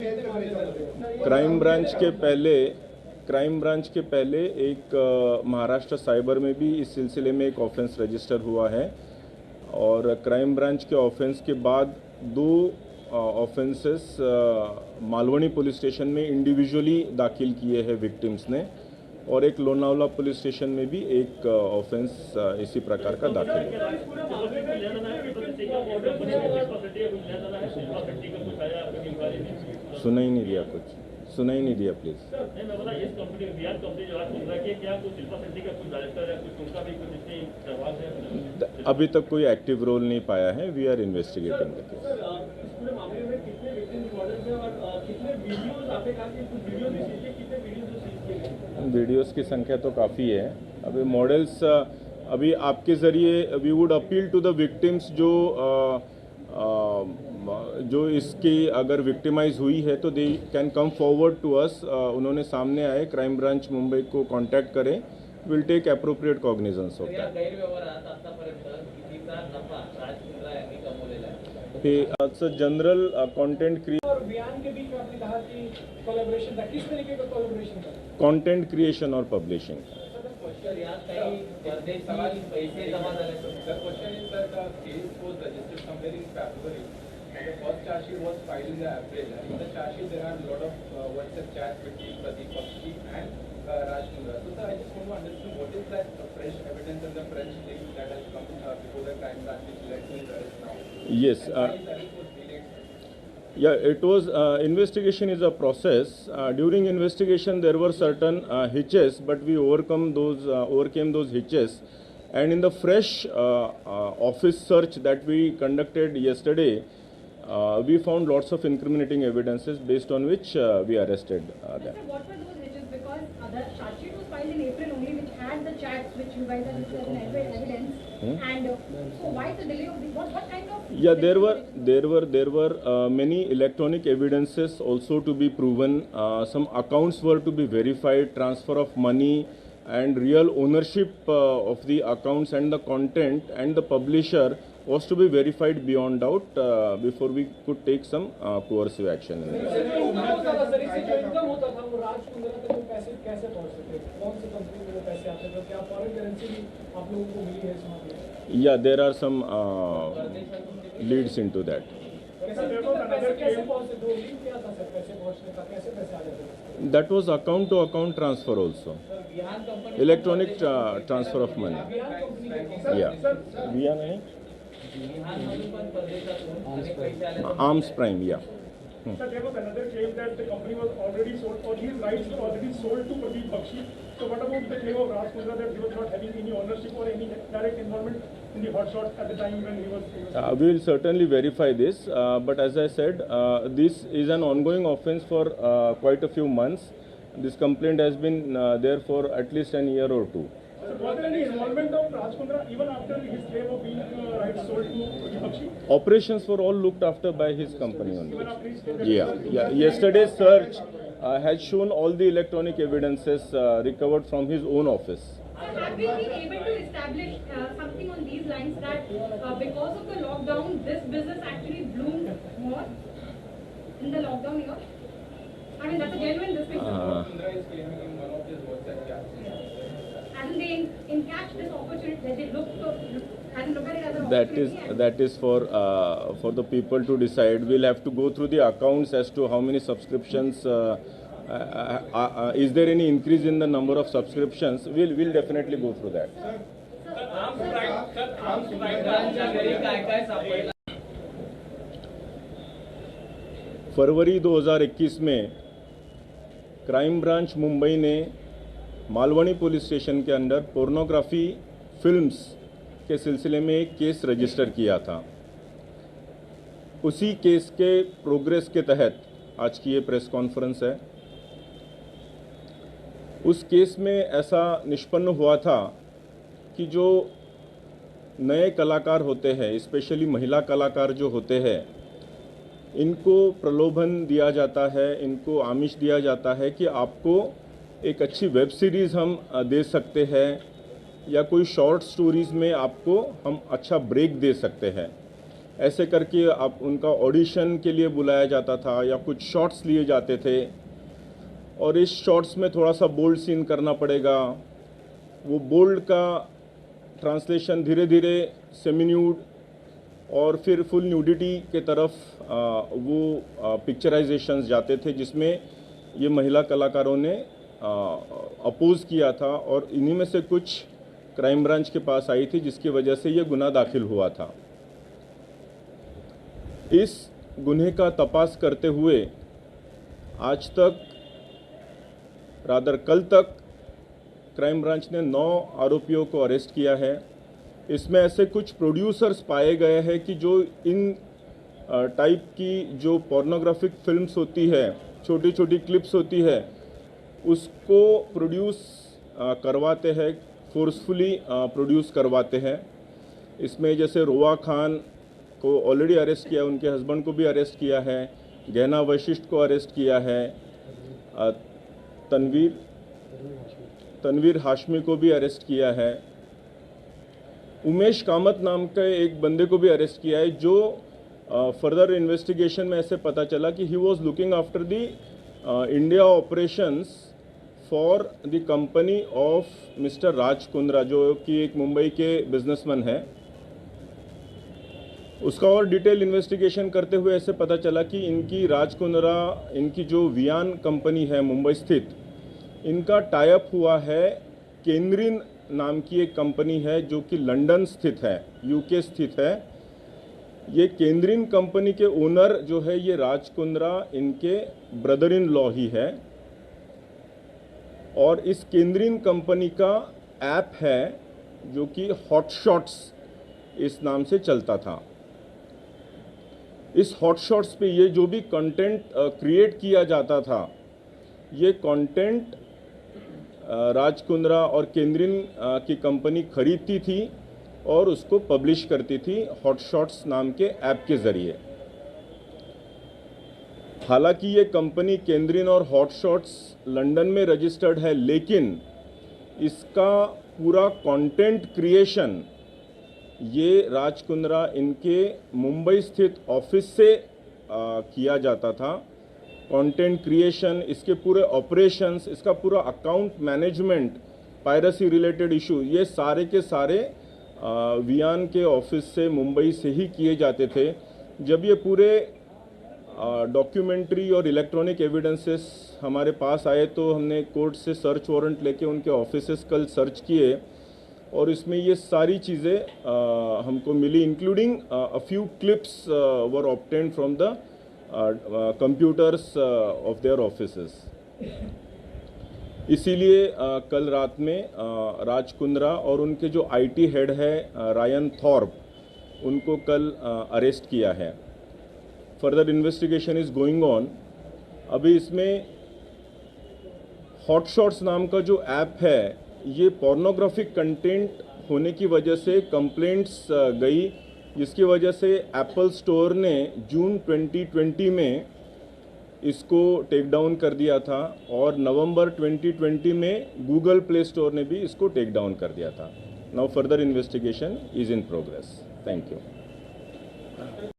Crime branch के पहले एक महाराष्ट्र साइबर में भी इस सिलसिले में एक ऑफेंस रजिस्टर हुआ है और क्राइम ब्रांच के ऑफेंस के बाद दो ऑफेंसेस मालवनी पुलिस स्टेशन में इंडिविजुअली दाखिल किए हैं विक्टिम्स ने और एक लोनावला पुलिस स्टेशन में भी एक ऑफेंस इसी प्रकार का दाखिल है। सुना ही नहीं दिया प्लीज। अभी तक कोई एक्टिव रोल नहीं पाया है। We are investigating the case. Videos की संख्या तो काफ़ी है। अभी मॉडल्स अभी आपके ज़रिए we would appeal to the victims जो इसकी अगर विक्टिमाइज हुई है तो they can come forward to us. उन्होंने सामने आए, क्राइम ब्रांच मुंबई को कांटेक्ट करें। Will take appropriate cognizance of that. General content content creation और publishing. The first charge sheet was filed in April, and in the charge sheet there are a lot of WhatsApp chats between Pradeep Bakshi and Raj Mundra. So sir, I just want to understand what is that fresh evidence and the fresh thing that has come before the crime branch which led to his arrest now? Yes. Yeah, it was investigation is a process. During investigation, there were certain hitches, but we overcame those hitches. And in the fresh office search that we conducted yesterday, we found lots of incriminating evidences based on which we arrested them. What were those hitches? Because the charge sheet was filed in April only, which had the chats which you guys have listed as evidence. And so why the delay of this? What kind of? Yeah, there were many electronic evidences also to be proven. Some accounts were to be verified, transfer of money and real ownership of the accounts and the content and the publisher was to be verified beyond doubt before we could take some coercive action in this. Yeah, there are some leads into that. That was account to account transfer also. Electronic transfer of money. Yeah. Arms Prime, yeah. Sir, there was another claim that the company was already sold, or these rights were already sold to Pradeep Bakshi. So what about the claim of Raj Mundra that he was not having any ownership or any direct involvement in the hotshot at the time when he was we will certainly verify this, but as I said, this is an ongoing offense for quite a few months. This complaint has been there for at least an year or two. So was there any involvement of Raj Mundra even after his claim of being rights sold to Pradeep Bakshi? Operations were all looked after by his company only. Yeah. Yesterday's search has shown all the electronic evidences recovered from his own office. Have we been able to establish something on these lines that because of the lockdown, this business actually bloomed more in the lockdown year? I mean, that's a genuine distinction. Mundra is claiming in one of his WhatsApp chats. Hasn't they encashed this opportunity? That they look at it as an opportunity? That is for the people to decide. We'll have to go through the accounts as to how many subscriptions. Is there any increase in the number of subscriptions? We'll definitely go through that. फरवरी 2021 में crime branch Mumbai ने Malvani police station के अंदर pornography films के सिलसिले में एक case register किया था। उसी केस के प्रोग्रेस के तहत आज की ये प्रेस कॉन्फ्रेंस है। उस केस में ऐसा निष्पन्न हुआ था कि जो नए कलाकार होते हैं, स्पेशली महिला कलाकार जो होते हैं, इनको प्रलोभन दिया जाता है, इनको आमिष दिया जाता है कि आपको एक अच्छी वेब सीरीज़ हम दे सकते हैं या कोई शॉर्ट स्टोरीज़ में आपको हम अच्छा ब्रेक दे सकते हैं। ऐसे करके आप उनका ऑडिशन के लिए बुलाया जाता था या कुछ शॉट्स लिए जाते थे और इस शॉट्स में थोड़ा सा बोल्ड सीन करना पड़ेगा। वो बोल्ड का ट्रांसलेशन धीरे धीरे सेमी न्यूड और फिर फुल न्यूडिटी के तरफ वो पिक्चराइजेशंस जाते थे, जिसमें ये महिला कलाकारों ने अपोज किया था और इन्हीं में से कुछ क्राइम ब्रांच के पास आई थी, जिसकी वजह से ये गुनाह दाखिल हुआ था। इस गुन्हे का तपास करते हुए आज तक कल तक क्राइम ब्रांच ने 9 आरोपियों को अरेस्ट किया है। इसमें ऐसे कुछ प्रोड्यूसर्स पाए गए हैं कि जो इन टाइप की जो पोर्नोग्राफिक फिल्म्स होती है, छोटी छोटी क्लिप्स होती है, उसको प्रोड्यूस करवाते हैं, फोर्सफुली प्रोड्यूस करवाते हैं। इसमें जैसे रोआ खान को ऑलरेडी अरेस्ट किया, उनके हस्बैंड को भी अरेस्ट किया है, गहना वशिष्ठ को अरेस्ट किया है, तनवीर हाशमी को भी अरेस्ट किया है, उमेश कामत नाम के एक बंदे को भी अरेस्ट किया है, जो फर्दर इन्वेस्टिगेशन में ऐसे पता चला कि he was looking after the India operations for the company of mister Raj Kundra, जो कि एक मुंबई के बिजनेसमैन है। उसका और डिटेल इन्वेस्टिगेशन करते हुए ऐसे पता चला कि इनकी राज कुंद्रा, इनकी जो वियान कंपनी है मुंबई स्थित, इनका टाई अप हुआ है केंद्रीन नाम की एक कंपनी है जो कि लंदन स्थित है, यूके स्थित है। ये केंद्रीन कंपनी के ओनर जो है ये राज कुंद्रा इनके ब्रदर इन लॉ ही है और इस केंद्रीन कंपनी का ऐप है जो कि हॉटशॉट्स इस नाम से चलता था। इस हॉटशॉट्स पे ये जो भी कंटेंट क्रिएट किया जाता था, ये कंटेंट राज कुंद्रा और केंद्रीन की कंपनी खरीदती थी और उसको पब्लिश करती थी हॉटशॉट्स नाम के ऐप के ज़रिए। हालांकि ये कंपनी केंद्रीन और हॉटशॉट्स लंदन में रजिस्टर्ड है, लेकिन इसका पूरा कंटेंट क्रिएशन ये राज कुंद्रा इनके मुंबई स्थित ऑफिस से किया जाता था। कंटेंट क्रिएशन, इसके पूरे ऑपरेशंस, इसका पूरा account management, piracy related issue, ये सारे के सारे वियान के ऑफिस से मुंबई से ही किए जाते थे। जब ये पूरे डॉक्यूमेंट्री और इलेक्ट्रॉनिक एविडेंसेस हमारे पास आए तो हमने कोर्ट से सर्च वारंट लेके उनके ऑफिसेस कल सर्च किए और इसमें ये सारी चीज़ें हमको मिली, including a few clips were obtained from the computers of their offices. इसीलिए कल रात में राज कुंद्रा और उनके जो आईटी हेड है रायन थॉर्प, उनको कल अरेस्ट किया है। Further investigation is going on. अभी इसमें हॉटशॉट्स नाम का जो ऐप है, ये पोर्नोग्राफिक कंटेंट होने की वजह से कंप्लेंट्स गई, जिसकी वजह से एप्पल स्टोर ने जून 2020 में इसको टेक डाउन कर दिया था और नवंबर 2020 में गूगल प्ले स्टोर ने भी इसको टेक डाउन कर दिया था। Now further investigation is in progress. Thank you.